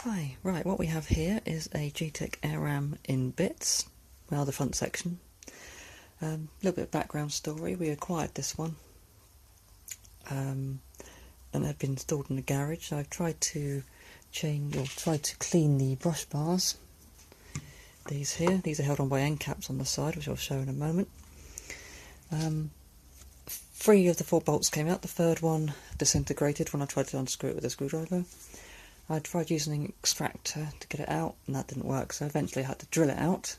Hi, right, what we have here is a Gtech Airram in bits, well, the front section. A little bit of background story. We acquired this one and it had been installed in the garage. I've tried to clean the brush bars. These are held on by end caps on the side, which I'll show in a moment. 3 of the 4 bolts came out. The third one disintegrated when I tried to unscrew it with a screwdriver. I tried using an extractor to get it out, and that didn't work, so eventually I had to drill it out.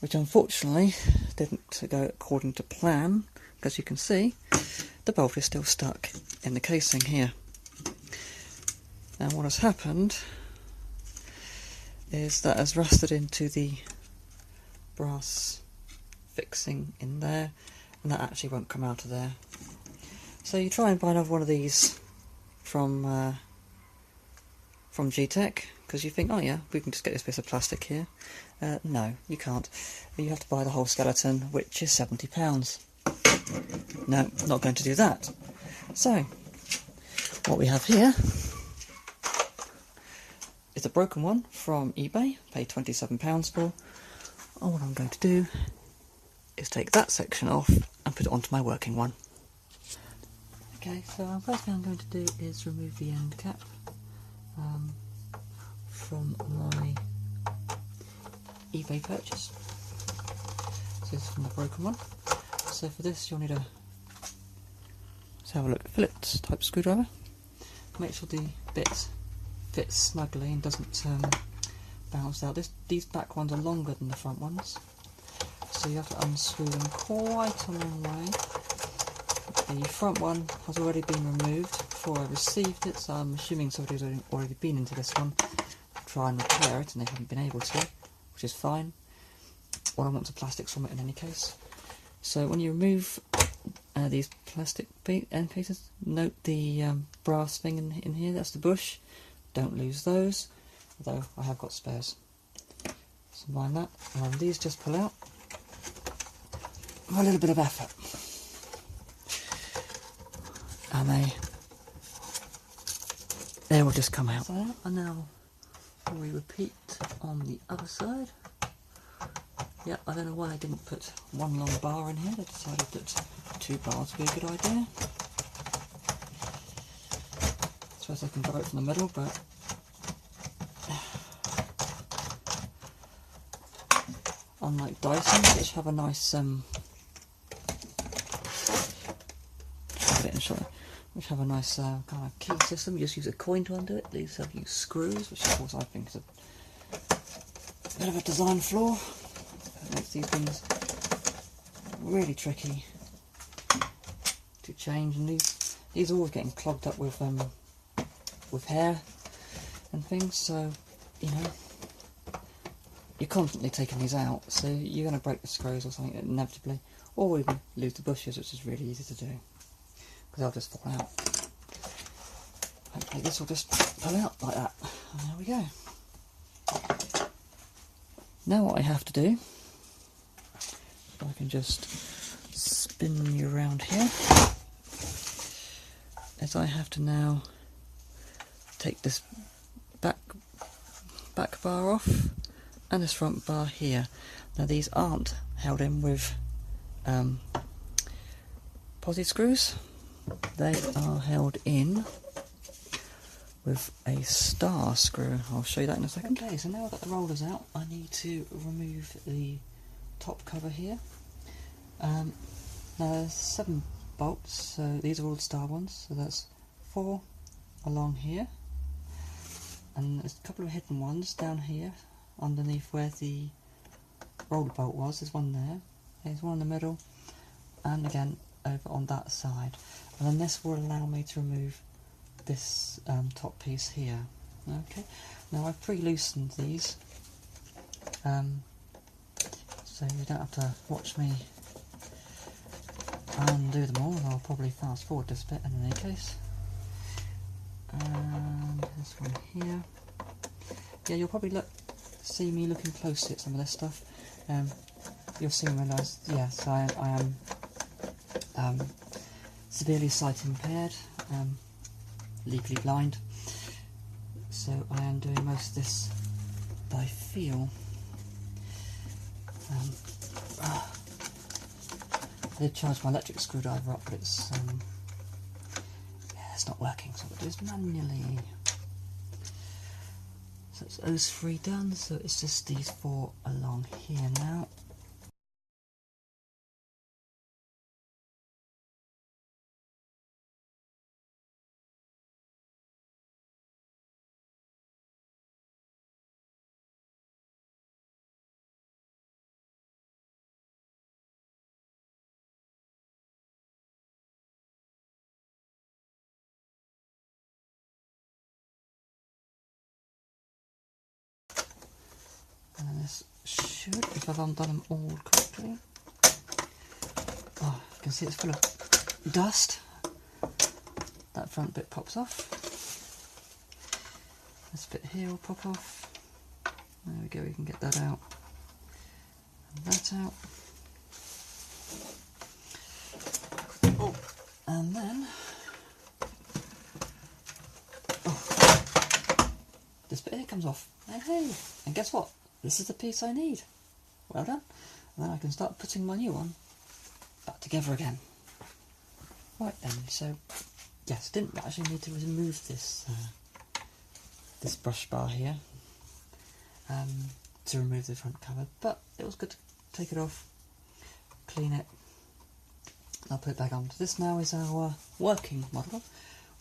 Which unfortunately didn't go according to plan, because you can see the bolt is still stuck in the casing here. And what has happened is that has rusted into the brass fixing in there, and that actually won't come out of there. So you try and buy another one of these from Gtech, because you think, oh yeah, we can just get this piece of plastic here. No, you can't. You have to buy the whole skeleton, which is £70. No, not going to do that. So, what we have here is a broken one from eBay, paid £27 for. And what I'm going to do is take that section off and put it onto my working one. Okay, so first thing I'm going to do is remove the end cap from my eBay purchase. So this is from the broken one. So for this you'll need a, let's have a look, Phillips type screwdriver. Make sure the bit fits snugly and doesn't bounce out. These back ones are longer than the front ones, so you have to unscrew them quite a long way. The front one has already been removed before I received it, so I'm assuming somebody's already been into this one to try and repair it, and they haven't been able to, which is fine. All I want is plastics from it in any case. So when you remove these plastic end pieces, note the brass thing in here, that's the bush. Don't lose those, although I have got spares. So mind that. And these just pull out with a little bit of effort. And they will just come out. And now we repeat on the other side. Yeah, I don't know why I didn't put one long bar in here. They decided that 2 bars would be a good idea. I suppose I can grab it from the middle, but unlike Dyson, which have a nice which have a nice kind of key system. You just use a coin to undo it. These have used screws, which of course I think is a bit of a design flaw. It makes these things really tricky to change, and these are always getting clogged up with hair and things. So you know, you're constantly taking these out, so you're going to break the screws or something inevitably, or even lose the bushes, which is really easy to do, because they'll just fall out. Hopefully this will just pull out like that, and there we go. Now what I have to do, if I can just spin you around here, is I have to now take this back bar off and this front bar here. Now these aren't held in with posi screws, they are held in with a star screw. I'll show you that in a second. Okay, so now I've got the rollers out, I need to remove the top cover here. Now there's 7 bolts, so these are all the star ones, so that's 4 along here, and there's a couple of hidden ones down here underneath where the roller bolt was. There's one there, there's one in the middle, and again over on that side. And then this will allow me to remove this top piece here. Okay, now I've pre-loosened these, so you don't have to watch me undo them all. I'll probably fast forward this bit in any case. And this one here. Yeah, you'll probably see me looking closely at some of this stuff. You'll soon realise, yes, I am severely sight impaired. legally blind, so I am doing most of this by feel. I did charge my electric screwdriver up, but it's not working, so I'll do this manually. So it's those 3 done, so it's just these 4 along here now. And then this should, if I've undone them all correctly. Oh, you can see it's full of dust. That front bit pops off. This bit here will pop off. There we go, we can get that out. And that out. Oh, and then this bit here comes off. Hey, and guess what? This is the piece I need. Well done. And then I can start putting my new one back together again. Right then, so yes, didn't actually need to remove this this brush bar here to remove the front cover, but it was good to take it off, clean it, and I'll put it back on. So this now is our working model,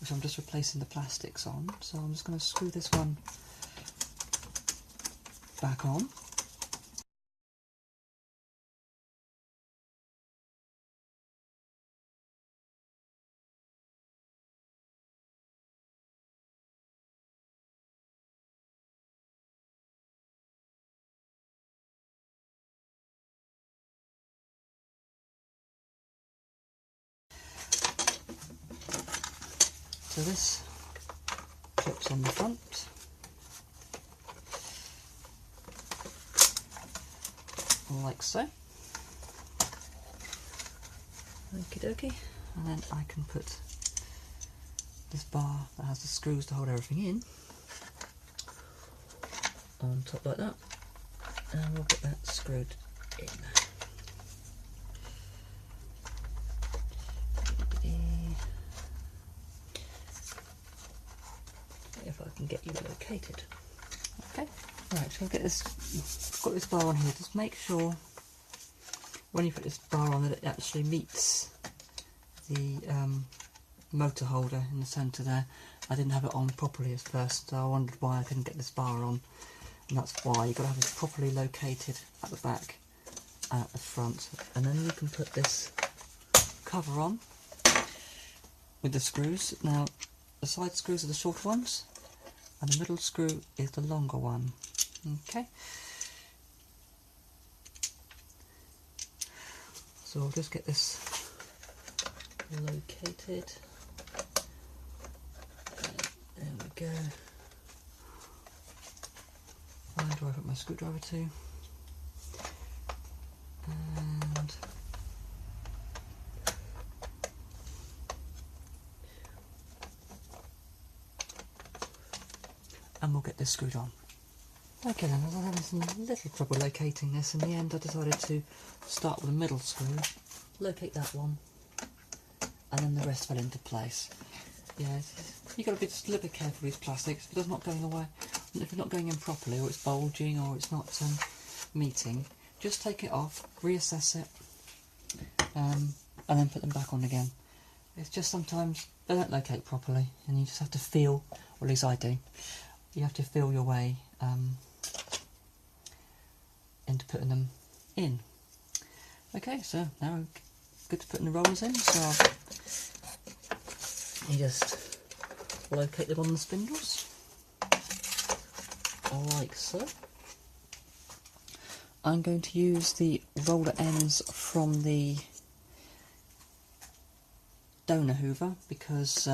which I'm just replacing the plastics on. So I'm just going to screw this one back on. So this clips on the front, like so. Okie dokie, and then I can put this bar that has the screws to hold everything in on top like that, and we'll get that screwed in. If I can get you located. Okay, right, so I'll get this, got this bar on here. Just make sure when you put this bar on that it actually meets the motor holder in the centre there. I didn't have it on properly at first, so I wondered why I couldn't get this bar on, and that's why. You've got to have it properly located at the back and at the front, and then you can put this cover on with the screws. Now the side screws are the short ones, and the middle screw is the longer one. Okay, so I'll just get this located. There we go. Where do I put my screwdriver to? And we'll get this screwed on. Okay then, as I was having some little trouble locating this, in the end I decided to start with the middle screw, locate that one, and then the rest fell into place. Yeah, you've got to be just a little bit careful with these plastics, if it's not going away, if it's not going in properly, or it's bulging, or it's not meeting, just take it off, reassess it, and then put them back on again. It's just sometimes they don't locate properly, and you just have to feel, or at least I do, you have to feel your way into putting them in. Okay, so now good to putting the rollers in, so you just locate them on the spindles, like so. I'm going to use the roller ends from the donor hoover because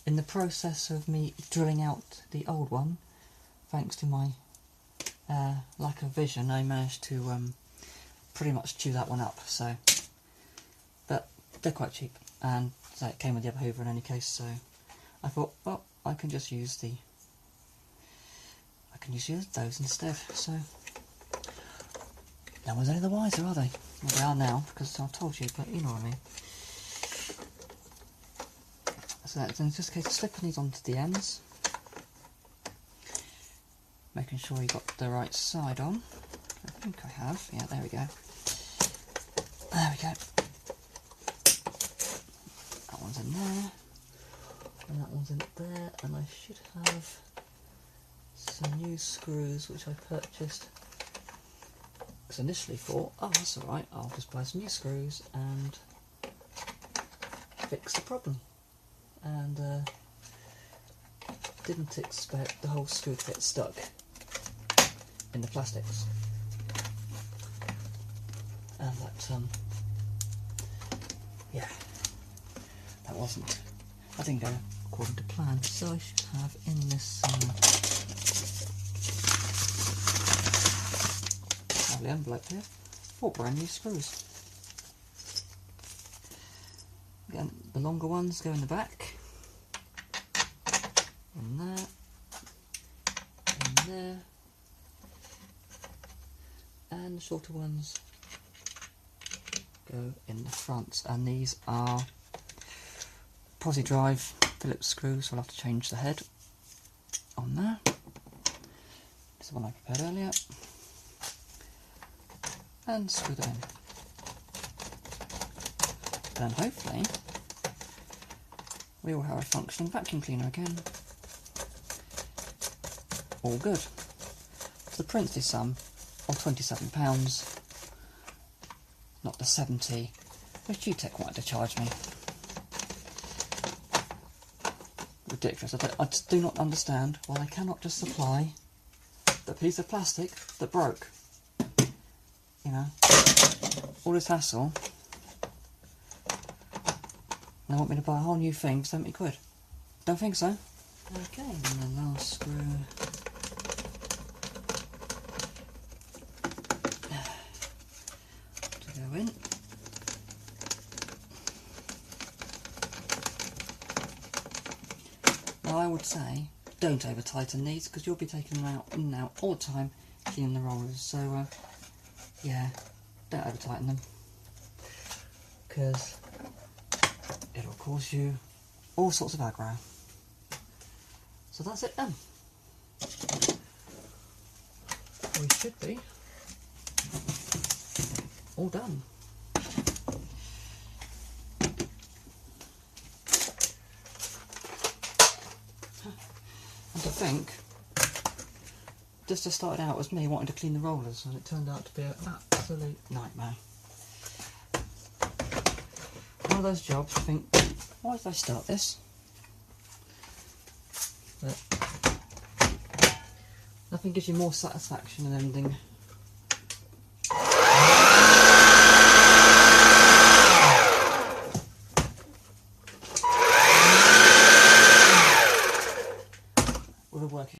in the process of me drilling out the old one, thanks to my lack of vision, I managed to pretty much chew that one up. So, but they're quite cheap, and so it came with the other hoover in any case. So I thought, well, I can just use those instead. So no one's any the wiser, are they? Well, they are now, because I've told you, but you know what I mean. So that's just a case of slipping these onto the ends, making sure you got the right side on. I think I have. Yeah, there we go. There we go. That one's in there, and that one's in there, and I should have some new screws which I purchased. Because I initially thought, oh, that's alright, I'll just buy some new screws and fix the problem. And didn't expect the whole screw to get stuck in the plastics. And that, yeah, that didn't go according to plan. So I should have in this lovely envelope here 4 brand new screws. Again, the longer ones go in the back, in there, in there, and the shorter ones go in the front. And these are posi drive Phillips screws, so I'll have to change the head on there. This is the one I prepared earlier. And screw that in. Then hopefully we will have a functioning vacuum cleaner again. All good. For the princely sum of £27, not the 70 which Gtech wanted to charge me. Ridiculous. I just do not understand why they cannot just supply the piece of plastic that broke. You know, all this hassle. They want me to buy a whole new thing for 70 quid. Don't think so. Okay, and the last screw. To go in. Now I would say, don't over tighten these, because you'll be taking them out in and out all the time, cleaning the rollers. So yeah, don't over tighten them, because it'll cause you all sorts of aggro. So that's it then. We should be all done. And to think, just to start out as me wanting to clean the rollers, and it turned out to be an absolute nightmare. One of those jobs, I think, why did I start this? But nothing gives you more satisfaction than ending